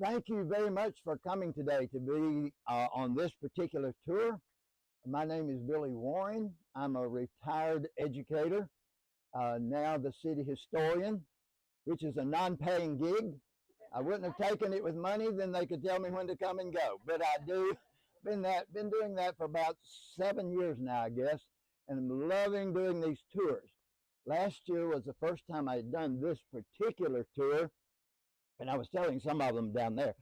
Thank you very much for coming today to be on this particular tour. My name is Billy Warren. I'm a retired educator, now the city historian, which is a non-paying gig. I wouldn't have taken it with money, then they could tell me when to come and go. But I do been doing that for about 7 years now, I guess, and I'm loving doing these tours. Last year was the first time I had done this particular tour, and I was telling some of them down there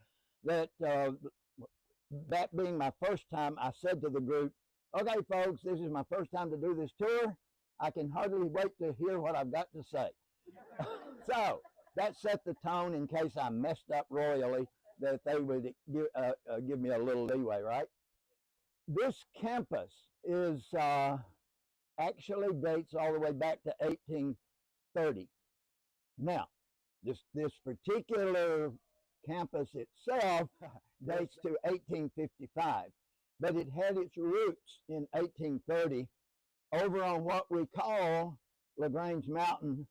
that that being my first time, I said to the group, okay, folks, this is my first time to do this tour. I can hardly wait to hear what I've got to say. So that set the tone in case I messed up royally, that they would give me a little leeway, right? This campus is actually dates all the way back to 1830. Now, this particular campus itself dates to 1855, but it had its roots in 1830 over on what we call LaGrange Mountain.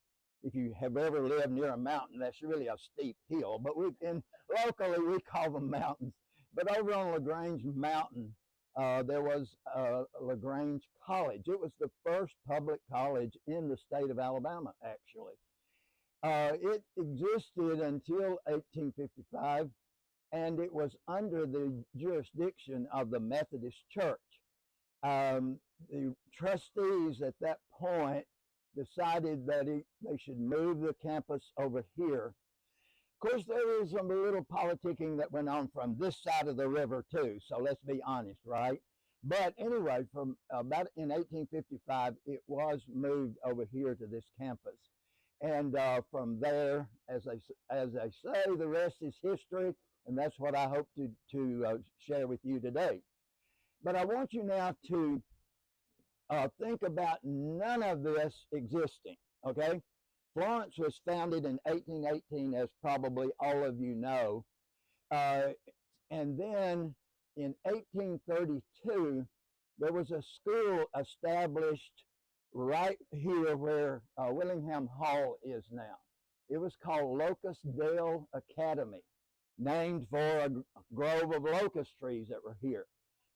If you have ever lived near a mountain, that's really a steep hill, but locally we call them mountains. But over on LaGrange Mountain, there was LaGrange College. It was the first public college in the state of Alabama, actually. It existed until 1855, and it was under the jurisdiction of the Methodist Church. The trustees at that point decided that they should move the campus over here. Of course, there was some little politicking that went on from this side of the river too, so let's be honest, right? But anyway, from about in 1855, it was moved over here to this campus. And from there, as I say, the rest is history, and that's what I hope to share with you today. But I want you now to think about none of this existing, okay? Florence was founded in 1818, as probably all of you know. And then in 1832, there was a school established right here where Willingham Hall is now. It was called Locust Dale Academy, named for a grove of locust trees that were here.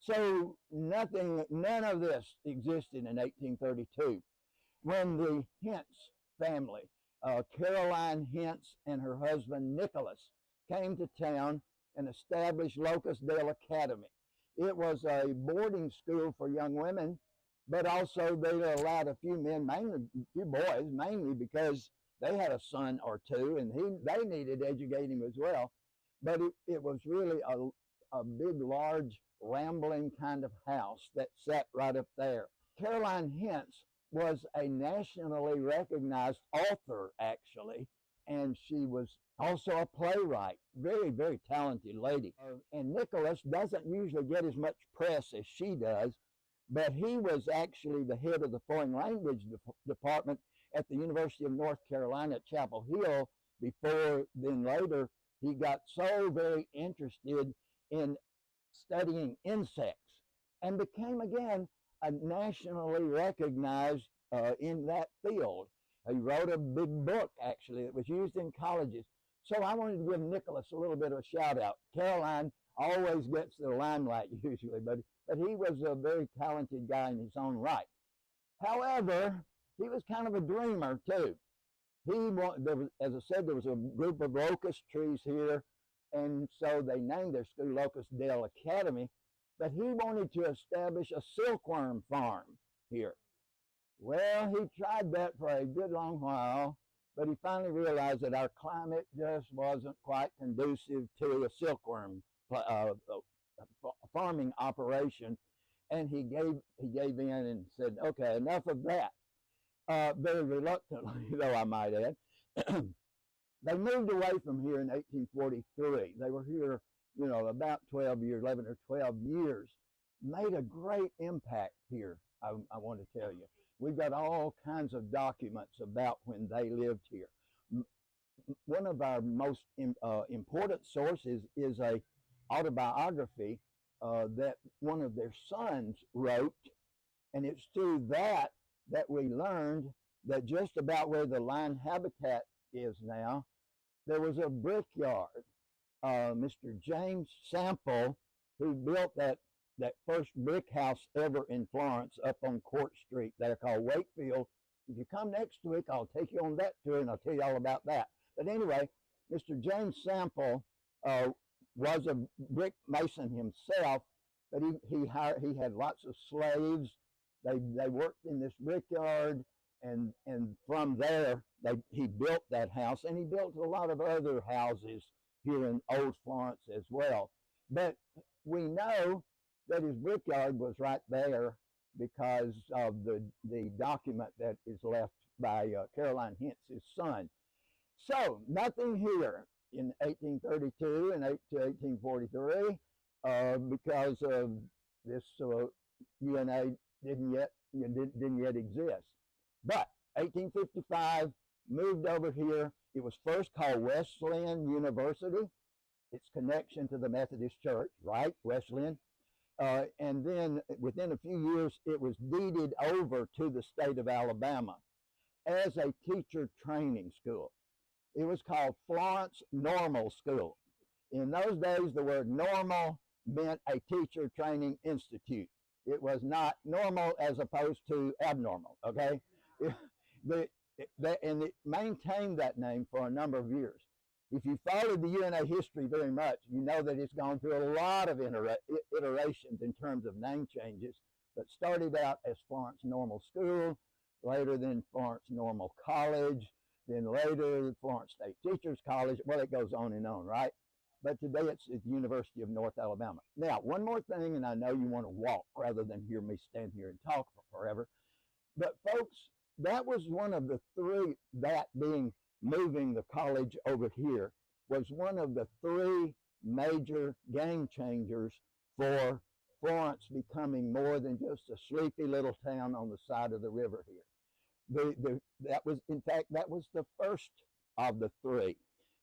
So none of this existed in 1832. When the Hentz family, Caroline Hentz and her husband Nicholas, came to town and established Locust Dale Academy. It was a boarding school for young women, but also they allowed a few men, mainly a few boys, mainly because they had a son or two, and they needed educating as well. But it was really a big, large, rambling kind of house that sat right up there. Caroline Hentz was a nationally recognized author, actually, and she was also a playwright. Very, very talented lady. And Nicholas doesn't usually get as much press as she does, but he was actually the head of the foreign language department at the University of North Carolina at Chapel Hill. Before then later, he got so very interested in studying insects and became again a nationally recognized in that field. He wrote a big book actually that was used in colleges. So I wanted to give Nicholas a little bit of a shout out. Caroline always gets the limelight usually, but he was a very talented guy in his own right. However, he was kind of a dreamer too. As I said, there was a group of locust trees here, and so they named their school Locust Dale Academy, but he wanted to establish a silkworm farm here. Well, he tried that for a good long while, but he finally realized that our climate just wasn't quite conducive to a silkworm farming operation, and he gave in and said, okay, enough of that. Very reluctantly, though I might add. They moved away from here in 1843. They were here, about 12 years, 11 or 12 years. Made a great impact here, I want to tell you. We've got all kinds of documents about when they lived here. One of our most important sources is a autobiography that one of their sons wrote, and it's through that we learned that just about where the lion habitat is now, there was a brickyard Mr. James Sample, who built that first brick house ever in Florence up on Court Street there called Wakefield. If you come next week, I'll take you on that tour and I'll tell you all about that. But anyway, Mr. James Sample was a brick mason himself, but he had lots of slaves. They worked in this brickyard, and from there he built that house, and he built a lot of other houses here in Old Florence as well. But we know that his brickyard was right there because of the document that is left by Caroline Hintz, his son. So nothing here in 1832 and to 1843 because of this UNA didn't yet exist. But 1855 moved over here. It was first called Wesleyan University. Its connection to the Methodist Church, right? Wesleyan. And then within a few years, it was deeded over to the state of Alabama as a teacher training school. It was called Florence Normal School. In those days, the word normal meant a teacher training institute. It was not normal as opposed to abnormal, okay? And it maintained that name for a number of years. If you followed the UNA history very much, you know that it's gone through a lot of iterations in terms of name changes, but started out as Florence Normal School, later then Florence Normal College, then later Florence State Teachers College. Well, it goes on, right? But today it's the University of North Alabama. Now, one more thing, and I know you want to walk rather than hear me stand here and talk for forever. But folks, that was one of the three, that being moving the college over here, was one of the three major game changers for Florence becoming more than just a sleepy little town on the side of the river here. That was the first of the three.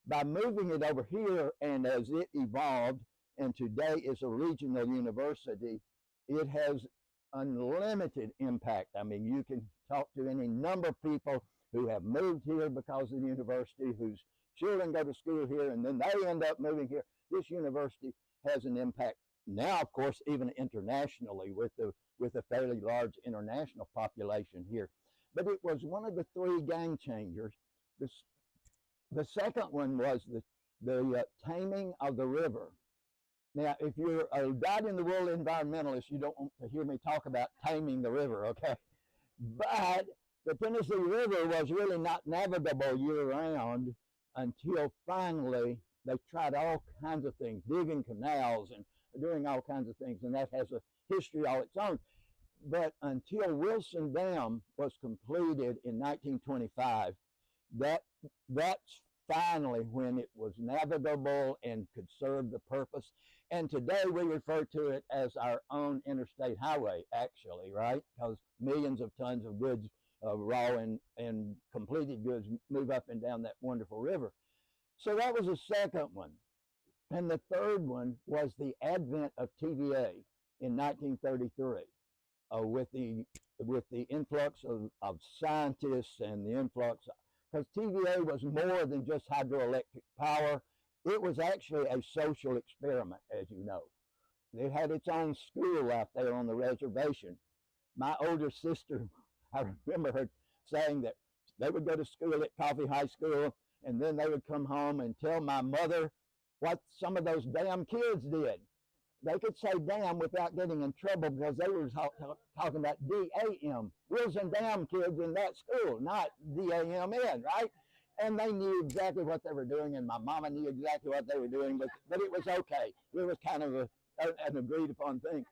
By moving it over here, and as it evolved, and today is a regional university, it has unlimited impact. I mean, you can talk to any number of people who have moved here because of the university, whose children go to school here, and then they end up moving here. This university has an impact now, of course, even internationally with a fairly large international population here. But it was one of the three game changers. The second one was the taming of the river. Now, if you're a dyed-in-the-wool environmentalist, you don't want to hear me talk about taming the river, okay? But the Tennessee River was really not navigable year-round until finally they tried all kinds of things, digging canals and doing all kinds of things, and that has a history all its own. But until Wilson Dam was completed in 1925, that's finally when it was navigable and could serve the purpose. And today we refer to it as our own interstate highway, actually, right? Because millions of tons of goods, raw and completed goods, move up and down that wonderful river. So that was the second one. And the third one was the advent of TVA in 1933, with the influx of scientists and the influx, because TVA was more than just hydroelectric power. It was actually a social experiment, as you know. It had its own school out there on the reservation. My older sister, I remember her saying that they would go to school at Coffee High School, and then they would come home and tell my mother what some of those damn kids did. They could say damn without getting in trouble because they were talking about D-A-M. Wilson Dam kids in that school, not D-A-M-N, right? And they knew exactly what they were doing, and my mama knew exactly what they were doing, but it was okay. It was kind of an agreed upon thing.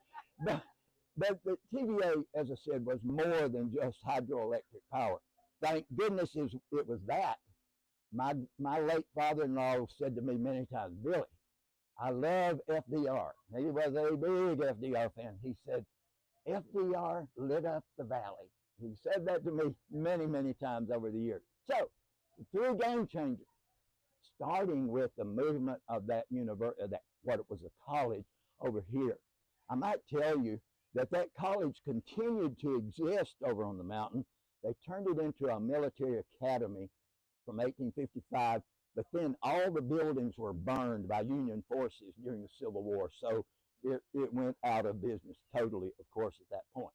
But the TVA, as I said, was more than just hydroelectric power. Thank goodness it was that. My late father-in-law said to me many times, Billy, I love FDR. He was a big FDR fan. He said, FDR lit up the valley. He said that to me many, many times over the years. So, three game changers, starting with the movement of that university, what it was a college over here. I might tell you that college continued to exist over on the mountain. They turned it into a military academy from 1855 But then all the buildings were burned by Union forces during the Civil War, so it went out of business totally, of course, at that point.